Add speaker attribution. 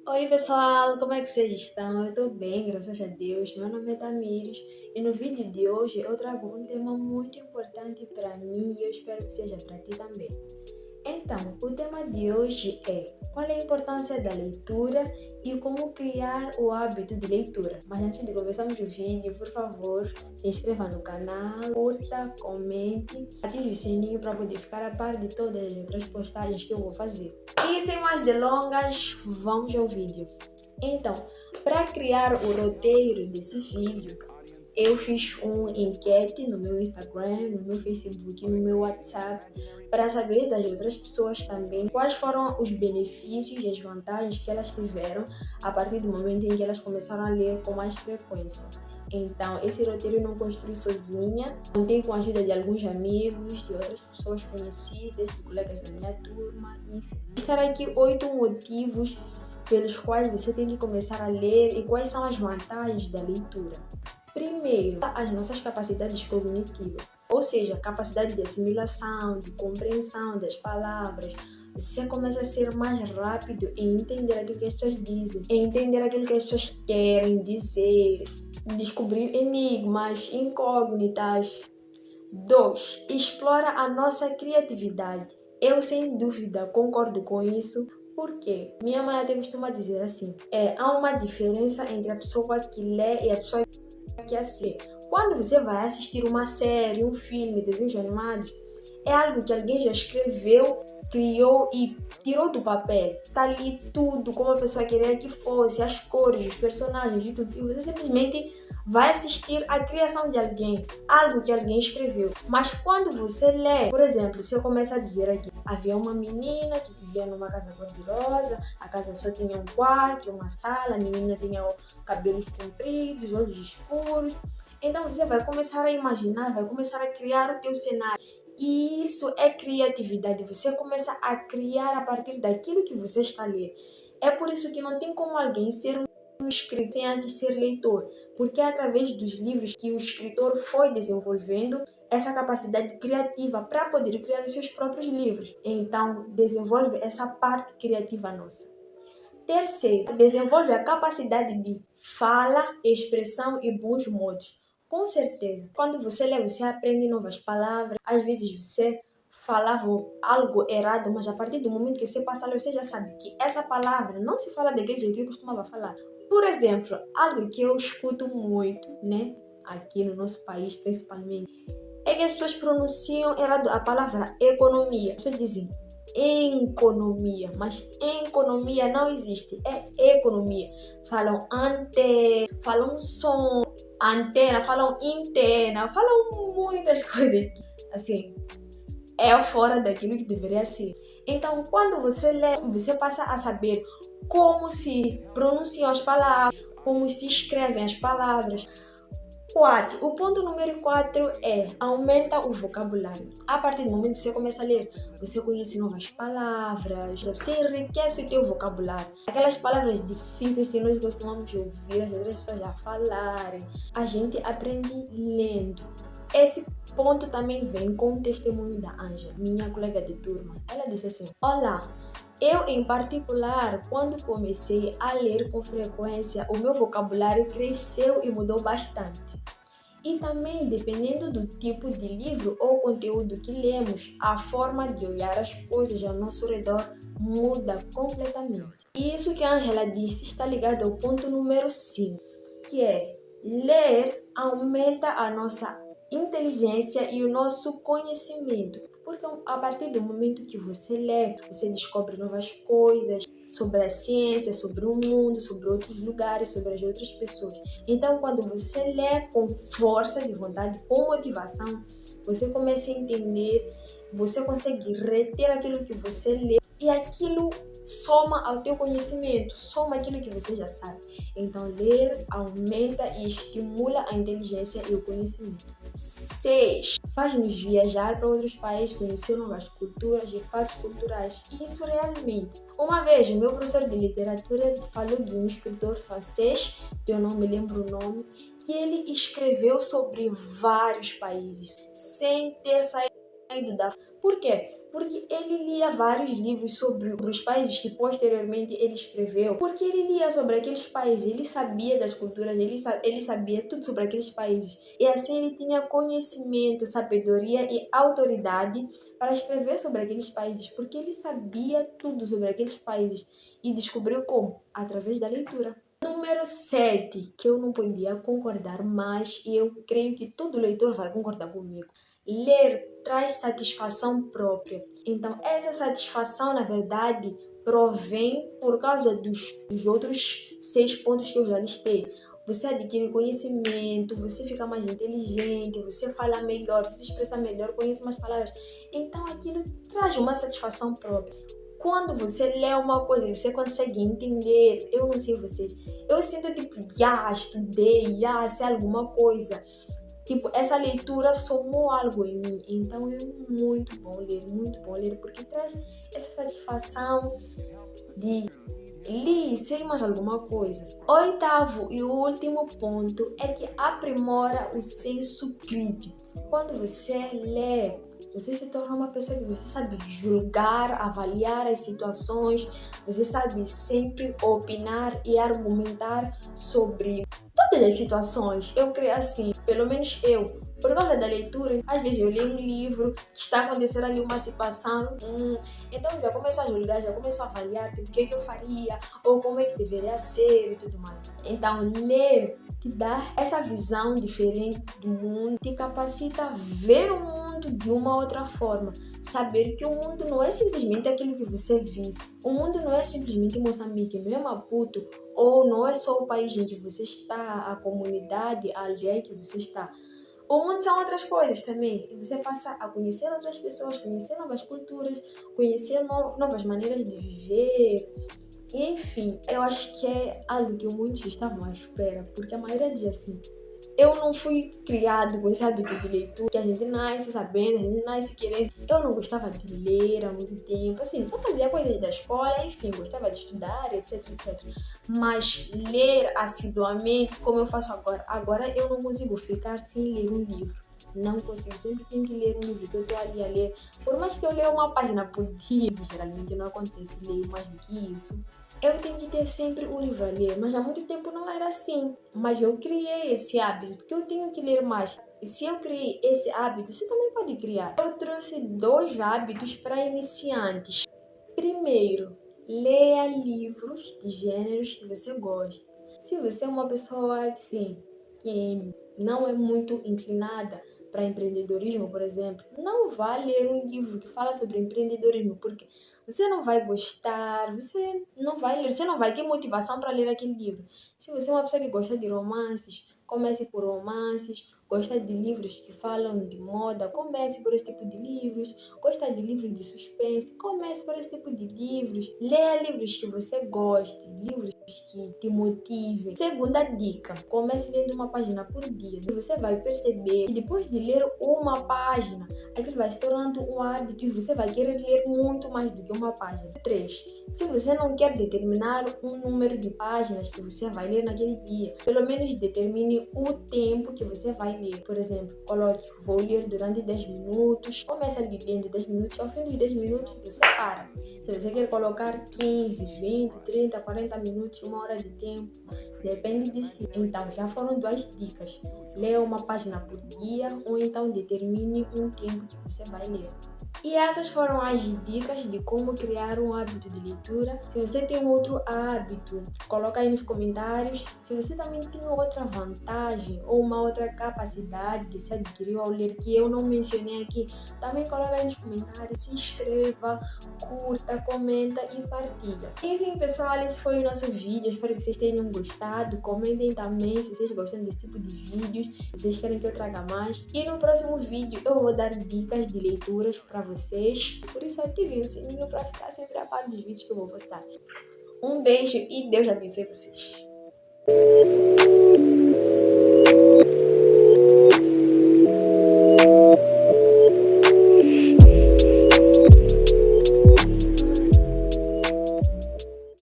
Speaker 1: Oi pessoal, como é que vocês estão? Eu estou bem, graças a Deus. Meu nome é Tamires e no vídeo de hoje eu trago um tema muito importante para mim e eu espero que seja para ti também. Então, o tema de hoje é qual é a importância da leitura e como criar o hábito de leitura. Mas antes de começarmos o vídeo, por favor, se inscreva no canal, curta, comente, ative o sininho para poder ficar a par de todas as outras postagens que eu vou fazer. E sem mais delongas, vamos ao vídeo. Então, para criar o roteiro desse vídeo, eu fiz uma enquete no meu Instagram, no meu Facebook, no meu WhatsApp, para saber das outras pessoas também quais foram os benefícios e as vantagens que elas tiveram a partir do momento em que elas começaram a ler com mais frequência. Então, esse roteiro eu não construí sozinha, contei com a ajuda de alguns amigos, de outras pessoas conhecidas, de colegas da minha turma, enfim. Estará aqui 8 motivos pelos quais você tem que começar a ler e quais são as vantagens da leitura. Primeiro, as nossas capacidades cognitivas, ou seja, a capacidade de assimilação, de compreensão das palavras. Você começa a ser mais rápido em entender aquilo que as pessoas dizem, em entender aquilo que as pessoas querem dizer, descobrir enigmas, incógnitas. 2. Explora a nossa criatividade. Eu, sem dúvida, concordo com isso. Por quê? Minha mãe até costuma dizer assim, há uma diferença entre a pessoa que lê e a pessoa que assiste. Quando você vai assistir uma série, um filme, desenhos animados, é algo que alguém já escreveu, criou e tirou do papel. Tá ali tudo como a pessoa queria que fosse, as cores, os personagens e tudo. E você simplesmente vai assistir a criação de alguém, algo que alguém escreveu. Mas quando você lê, por exemplo, se eu começar a dizer aqui, havia uma menina que vivia numa casa cor-de-rosa, a casa só tinha um quarto, uma sala, a menina tinha cabelos compridos, olhos escuros. Então você vai começar a imaginar, vai começar a criar o teu cenário. E isso é criatividade. Você começa a criar a partir daquilo que você está a ler. É por isso que não tem como alguém ser um escritor sem antes ser leitor, porque é através dos livros que o escritor foi desenvolvendo essa capacidade criativa para poder criar os seus próprios livros. Então, desenvolve essa parte criativa nossa. Terceiro, desenvolve a capacidade de fala, expressão e bons modos. Com certeza, quando você lê, você aprende novas palavras. Às vezes você falava algo errado, mas a partir do momento que você passa a ler, você já sabe que essa palavra não se fala daquele jeito que eu costumava falar. Por exemplo, algo que eu escuto muito, né, aqui no nosso país principalmente, é que as pessoas pronunciam errado a palavra economia. As pessoas dizem economia, mas economia não existe, é economia. Falam falam som, antena, falam intena, falam muitas coisas assim, é fora daquilo que deveria ser. Então, quando você lê, você passa a saber como se pronunciam as palavras, como se escrevem as palavras. 4. O ponto número 4 é aumenta o vocabulário. A partir do momento que você começa a ler, você conhece novas palavras, você enriquece o teu vocabulário. Aquelas palavras difíceis que nós costumamos ouvir as outras pessoas já falarem, a gente aprende lendo. Esse ponto também vem com o testemunho da Ângela, minha colega de turma. Ela disse assim: olá, eu em particular, quando comecei a ler com frequência, o meu vocabulário cresceu e mudou bastante. E também, dependendo do tipo de livro ou conteúdo que lemos, a forma de olhar as coisas ao nosso redor muda completamente. E isso que a Ângela disse está ligado ao ponto número 5, que é ler aumenta a nossa inteligência e o nosso conhecimento. Porque a partir do momento que você lê, você descobre novas coisas sobre a ciência, sobre o mundo, sobre outros lugares, sobre as outras pessoas. Então, quando você lê com força de vontade, com motivação, você começa a entender, você consegue reter aquilo que você lê e aquilo soma ao teu conhecimento, soma aquilo que você já sabe. Então, ler aumenta e estimula a inteligência e o conhecimento. 6. Faz-nos viajar para outros países, conhecer novas culturas e fatos culturais. Isso realmente. Uma vez, o meu professor de literatura falou de um escritor francês, que eu não me lembro o nome, que ele escreveu sobre vários países, sem ter saído Por quê? Porque ele lia vários livros sobre os países que posteriormente ele escreveu. Porque ele lia sobre aqueles países, ele sabia das culturas, ele sabia tudo sobre aqueles países. E assim ele tinha conhecimento, sabedoria e autoridade para escrever sobre aqueles países. Porque ele sabia tudo sobre aqueles países. E descobriu como? Através da leitura. Número 7, que eu não podia concordar mais, e eu creio que todo leitor vai concordar comigo. Ler traz satisfação própria. Então, essa satisfação, na verdade, provém por causa dos outros 6 pontos que eu já listei. Você adquire conhecimento, você fica mais inteligente, você fala melhor, você se expressa melhor, conhece mais palavras. Então, aquilo traz uma satisfação própria. Quando você lê uma coisa e você consegue entender, eu não sei vocês, eu sinto tipo, estudei, sei alguma coisa. Tipo, essa leitura somou algo em mim. Então é muito bom ler, porque traz essa satisfação de li, sei mais alguma coisa. Oitavo e último ponto é que aprimora o senso crítico. Quando você lê, você se torna uma pessoa que você sabe julgar, avaliar as situações, você sabe sempre opinar e argumentar sobre todas as situações. Eu creio assim, pelo menos eu. Por causa da leitura, às vezes eu leio um livro que está acontecendo ali uma situação, então eu já começo a julgar, já começo a avaliar tipo, o que eu faria, ou como é que deveria ser e tudo mais. Então, ler te dá essa visão diferente do mundo, te capacita a ver o mundo de uma outra forma. Saber que o mundo não é simplesmente aquilo que você vive. O mundo não é simplesmente Moçambique, não é Maputo, ou não é só o país em que você está, a comunidade, a aldeia que você está. O mundo são outras coisas também. E você passa a conhecer outras pessoas, conhecer novas culturas, conhecer novas maneiras de viver. E, enfim, eu acho que é algo que muitos estavam à espera, porque a maioria diz assim: eu não fui criado com esse hábito de leitura, que a gente nasce sabendo, a gente nasce querendo. Eu não gostava de ler há muito tempo, assim, só fazia coisas da escola, enfim, gostava de estudar, etc, etc. Mas ler assiduamente, como eu faço agora. Agora eu não consigo ficar sem ler um livro. Não consigo, sempre tenho que ler um livro que eu estou ali a ler. Por mais que eu leia uma página por dia, geralmente não acontece, leio mais do que isso. Eu tenho que ter sempre um livro a ler, mas há muito tempo não era assim. Mas eu criei esse hábito, que eu tenho que ler mais. E se eu criei esse hábito, você também pode criar. Eu trouxe 2 hábitos para iniciantes. Primeiro, leia livros de gêneros que você gosta. Se você é uma pessoa assim, que não é muito inclinada para empreendedorismo, por exemplo, não vá ler um livro que fala sobre empreendedorismo, porque você não vai gostar, você não vai ler, você não vai ter motivação para ler aquele livro. Se você é uma pessoa que gosta de romances, comece por romances. Gosta de livros que falam de moda, comece por esse tipo de livros. Gosta de livros de suspense, comece por esse tipo de livros. Leia livros que você goste, livros que te motivem. Segunda dica, comece lendo uma página por dia. Você vai perceber que depois de ler uma página, aquilo vai se tornando um hábito e você vai querer ler muito mais do que uma página. 3. Se você não quer determinar um número de páginas que você vai ler naquele dia, pelo menos determine o tempo que você vai ler. Por exemplo, coloque, vou ler durante 10 minutos, começa lendo 10 minutos, ao fim dos 10 minutos você para. Se você quer colocar 15, 20, 30, 40 minutos, 1 hora de tempo, depende de si. Então, já foram 2 dicas. Leia uma página por dia ou então determine um tempo que você vai ler. E essas foram as dicas de como criar um hábito de leitura. Se você tem um outro hábito, coloca aí nos comentários. Se você também tem outra vantagem ou uma outra capacidade que você adquiriu ao ler que eu não mencionei aqui, também coloca aí nos comentários. Se inscreva, curta, comenta e partilha. Enfim, pessoal, esse foi o nosso vídeo. Espero que vocês tenham gostado. Comentem também se vocês gostam desse tipo de vídeos, se vocês querem que eu traga mais. E no próximo vídeo eu vou dar dicas de leituras para vocês. Por isso ativem o sininho para ficar sempre a par dos vídeos que eu vou postar. Um beijo e Deus abençoe vocês.